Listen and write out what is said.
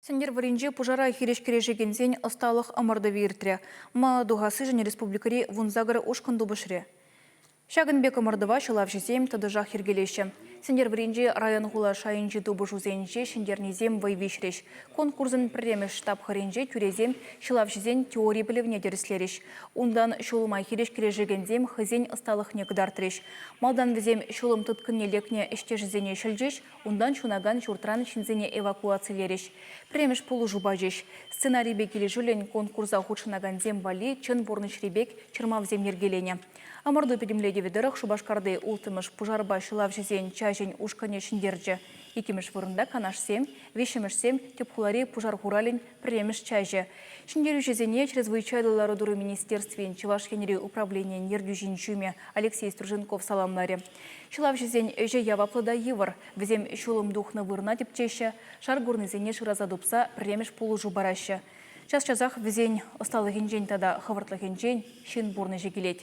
Сендер варинже пужара хирешкережегензен осталық амырды виртре. Ма дуғасы және республикари вунзагыры ошқынды бішіре. Шагынбек амырдыва шылав жезем тадыжа хиргелеші. Сендер варинже район ғула шайынжы дубы жузенже шендернезем вайвишреш. Конкурсын премеш штаб харинже тюрезем шылав жезен теория білівне деріслереш. Ундан шулымай хирешкережегензем хызен осталық некдартреш. Малдан візем шулым тұткынне лекне іште жезене шілжеш, ундан шунаган журтран шинзене эвакуациялереш. Премеш пулу жуба жеш. Сценарий бекелі жүлен конкурса худшынаган зем бали чын борныш ребек чырмав землергелене. Амырды педемледе ведерах шубашкарды ултымыш пужарба шылав жезен чажен ушкане шиндерджі. Икемеш вырында канашсем, вешемешсем тепхулари пужар хуралин премеш чаже. Шиндерю жезене чрезвычайлылары дуры министерствен Чуваш генери управления нердюжин жюме Алексей Струженков саламларе. Шылав жезен өже яваплыда евар, візем шулым духны вырна тепчеше, шар гурнызене шыраза дупса премеш пулу жубарашы. Час-часах візен осталы генжен тада хавыртлы генжен шин бурны жегелет.